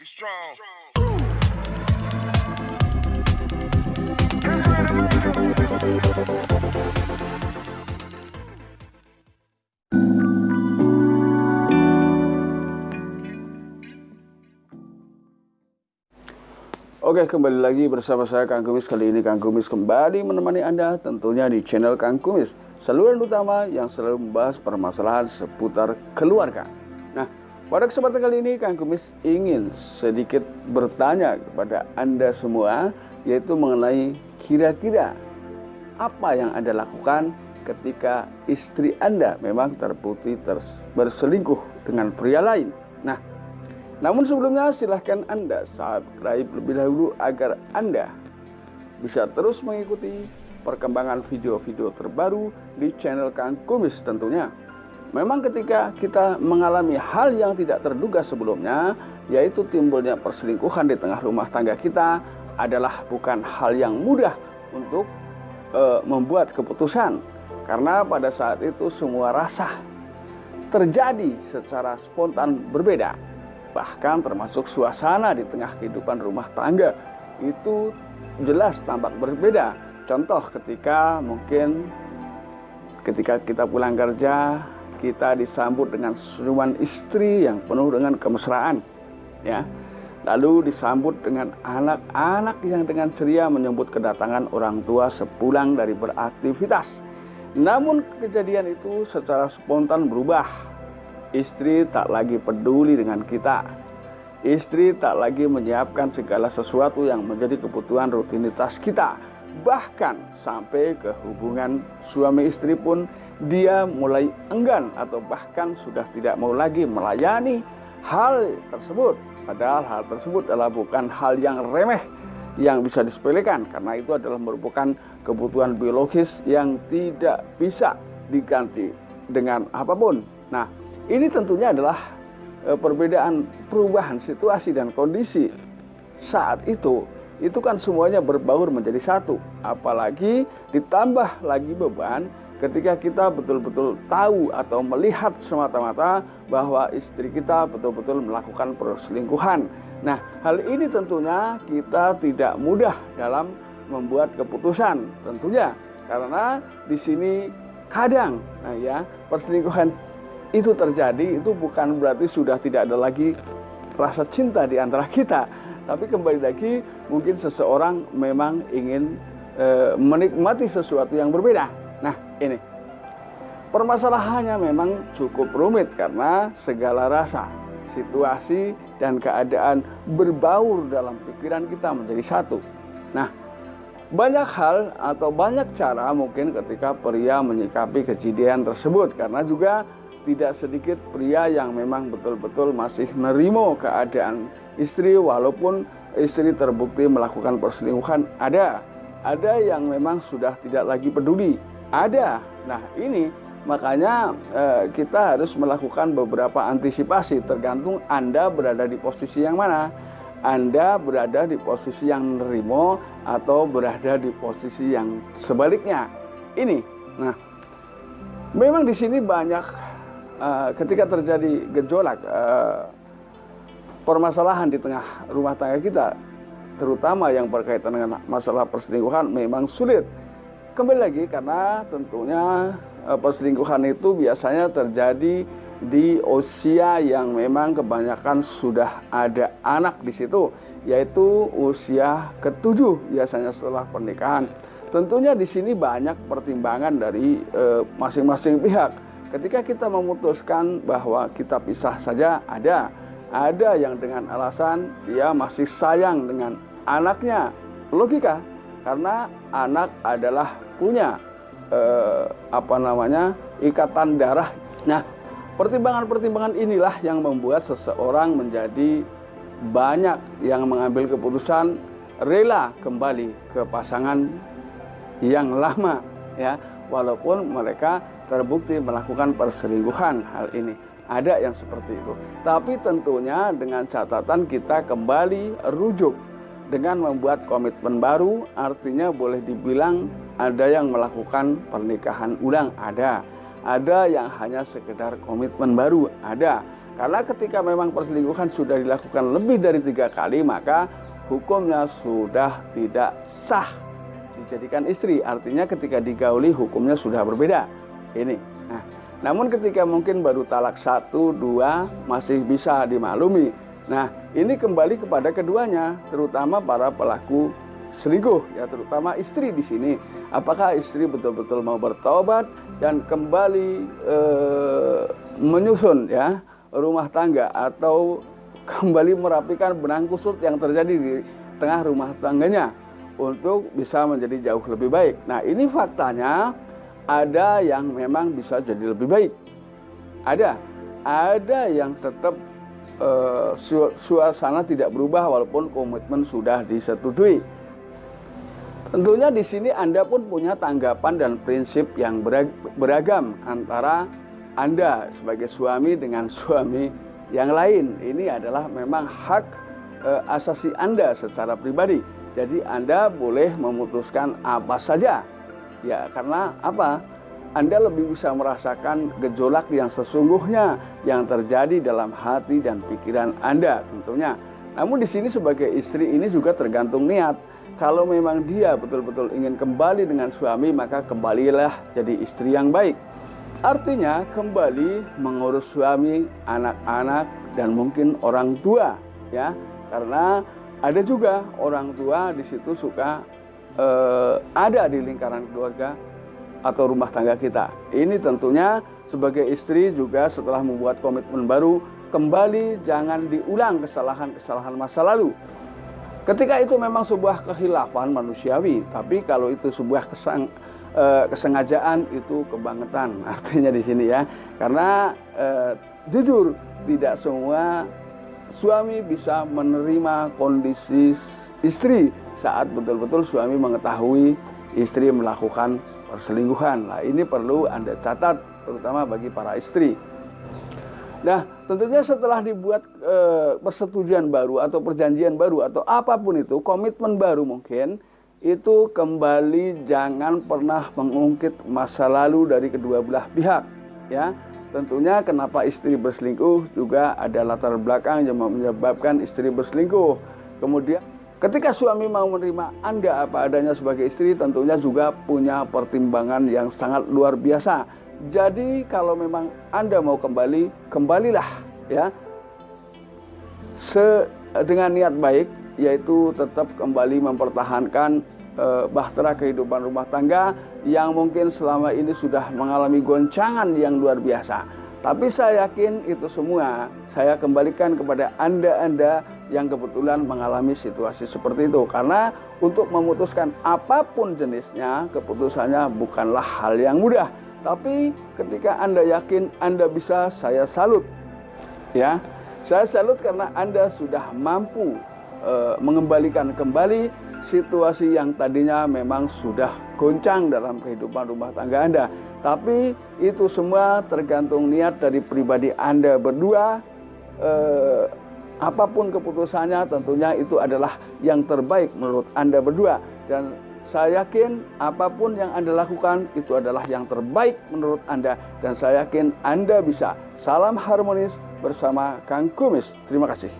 Be strong. Oke, kembali lagi bersama saya Kang Kumis. Kali ini Kang Kumis kembali menemani Anda tentunya di channel Kang Kumis, saluran utama yang selalu membahas permasalahan seputar keluarga. Nah, pada kesempatan kali ini Kang Kumis ingin sedikit bertanya kepada Anda semua, yaitu mengenai kira-kira apa yang Anda lakukan ketika istri Anda memang terbukti berselingkuh dengan pria lain. Nah, namun sebelumnya silahkan Anda subscribe lebih dahulu agar Anda bisa terus mengikuti perkembangan video-video terbaru di channel Kang Kumis tentunya. Memang ketika kita mengalami hal yang tidak terduga sebelumnya, yaitu timbulnya perselingkuhan di tengah rumah tangga kita, adalah bukan hal yang mudah untuk membuat keputusan. Karena pada saat itu semua rasa terjadi secara spontan berbeda. Bahkan termasuk suasana di tengah kehidupan rumah tangga itu jelas tampak berbeda. Contoh ketika kita pulang kerja, kita disambut dengan senyuman istri yang penuh dengan kemesraan, ya. Lalu disambut dengan anak-anak yang dengan ceria menyambut kedatangan orang tua sepulang dari beraktivitas. Namun kejadian itu secara spontan berubah. Istri tak lagi peduli dengan kita. Istri tak lagi menyiapkan segala sesuatu yang menjadi kebutuhan rutinitas kita. Bahkan sampai ke hubungan suami istri pun dia mulai enggan atau bahkan sudah tidak mau lagi melayani hal tersebut. Padahal hal tersebut adalah bukan hal yang remeh yang bisa disepelekan, karena itu adalah merupakan kebutuhan biologis yang tidak bisa diganti dengan apapun. Nah, ini tentunya adalah perubahan situasi dan kondisi saat itu kan semuanya berbaur menjadi satu. Apalagi ditambah lagi beban ketika kita betul-betul tahu atau melihat semata-mata bahwa istri kita betul-betul melakukan perselingkuhan. Nah, hal ini tentunya kita tidak mudah dalam membuat keputusan tentunya, karena di sini kadang perselingkuhan itu terjadi, itu bukan berarti sudah tidak ada lagi rasa cinta di antara kita. Tapi kembali lagi, mungkin seseorang memang ingin menikmati sesuatu yang berbeda. Nah, ini permasalahannya memang cukup rumit karena segala rasa, situasi, dan keadaan berbaur dalam pikiran kita menjadi satu. Nah, banyak hal atau banyak cara mungkin ketika pria menyikapi kejadian tersebut, karena juga tidak sedikit pria yang memang betul-betul masih menerima keadaan istri walaupun istri terbukti melakukan perselingkuhan. Ada yang memang sudah tidak lagi peduli. Ada. Nah, ini makanya kita harus melakukan beberapa antisipasi tergantung Anda berada di posisi yang mana. Anda berada di posisi yang menerima atau berada di posisi yang sebaliknya. Ini. Nah, memang di sini banyak ketika terjadi gejolak permasalahan di tengah rumah tangga kita, terutama yang berkaitan dengan masalah perselingkuhan, memang sulit. Kembali lagi karena tentunya perselingkuhan itu biasanya terjadi di usia yang memang kebanyakan sudah ada anak di situ, yaitu usia ke-7 biasanya setelah pernikahan. Tentunya di sini banyak pertimbangan dari masing-masing pihak. Ketika kita memutuskan bahwa kita pisah saja, ada yang dengan alasan dia masih sayang dengan anaknya. Logika, karena anak adalah punya ikatan darah. Nah, pertimbangan-pertimbangan inilah yang membuat seseorang menjadi banyak yang mengambil keputusan rela kembali ke pasangan yang lama, ya, walaupun mereka terbukti melakukan perselingkuhan. Hal ini ada yang seperti itu, tapi tentunya dengan catatan kita kembali rujuk dengan membuat komitmen baru. Artinya boleh dibilang ada yang melakukan pernikahan ulang, ada yang hanya sekedar komitmen baru, Karena ketika memang perselingkuhan sudah dilakukan lebih dari 3 kali, maka hukumnya sudah tidak sah dijadikan istri. Artinya ketika digauli hukumnya sudah berbeda. Ini. Nah, namun ketika mungkin baru talak 1, 2 masih bisa dimaklumi. Nah, ini kembali kepada keduanya, terutama para pelaku selingkuh, ya, terutama istri di sini. Apakah istri betul-betul mau bertobat dan kembali menyusun, ya, rumah tangga, atau kembali merapikan benang kusut yang terjadi di tengah rumah tangganya untuk bisa menjadi jauh lebih baik. Nah, ini faktanya ada yang memang bisa jadi lebih baik. Ada yang tetap suasana tidak berubah walaupun komitmen sudah disetujui. Tentunya di sini Anda pun punya tanggapan dan prinsip yang beragam antara Anda sebagai suami dengan suami yang lain. Ini adalah memang hak asasi Anda secara pribadi. Jadi Anda boleh memutuskan apa saja. Ya, karena apa? Anda lebih bisa merasakan gejolak yang sesungguhnya yang terjadi dalam hati dan pikiran Anda tentunya. Namun di sini sebagai istri ini juga tergantung niat. Kalau memang dia betul-betul ingin kembali dengan suami, maka kembalilah jadi istri yang baik. Artinya kembali mengurus suami, anak-anak, dan mungkin orang tua, ya. Karena ada juga orang tua di situ suka ada di lingkaran keluarga atau rumah tangga kita. Ini tentunya sebagai istri juga setelah membuat komitmen baru, kembali jangan diulang kesalahan-kesalahan masa lalu. Ketika itu memang sebuah kehilafan manusiawi, tapi kalau itu sebuah kesengajaan, itu kebangetan artinya di sini, ya. Karena jujur tidak semua suami bisa menerima kondisi istri saat betul-betul suami mengetahui istri melakukan perselingkuhan. Nah, ini perlu Anda catat, terutama bagi para istri. Nah, tentunya setelah dibuat persetujuan baru atau perjanjian baru atau apapun itu, komitmen baru mungkin, itu kembali jangan pernah mengungkit masa lalu dari kedua belah pihak, ya. Tentunya kenapa istri berselingkuh juga ada latar belakang yang menyebabkan istri berselingkuh. Kemudian ketika suami mau menerima Anda apa adanya sebagai istri, tentunya juga punya pertimbangan yang sangat luar biasa. Jadi kalau memang Anda mau kembali, kembalilah, ya, dengan niat baik, yaitu tetap kembali mempertahankan bahtera kehidupan rumah tangga yang mungkin selama ini sudah mengalami goncangan yang luar biasa. Tapi saya yakin itu semua saya kembalikan kepada Anda yang kebetulan mengalami situasi seperti itu. Karena untuk memutuskan apapun jenisnya, keputusannya bukanlah hal yang mudah. Tapi ketika Anda yakin Anda bisa, saya salut. Ya, saya salut karena Anda sudah mampu mengembalikan kembali situasi yang tadinya memang sudah goncang dalam kehidupan rumah tangga Anda. Tapi itu semua tergantung niat dari pribadi Anda berdua. Apapun keputusannya tentunya itu adalah yang terbaik menurut Anda berdua. Dan saya yakin apapun yang Anda lakukan itu adalah yang terbaik menurut Anda. Dan saya yakin Anda bisa. Salam harmonis bersama Kang Kumis. Terima kasih.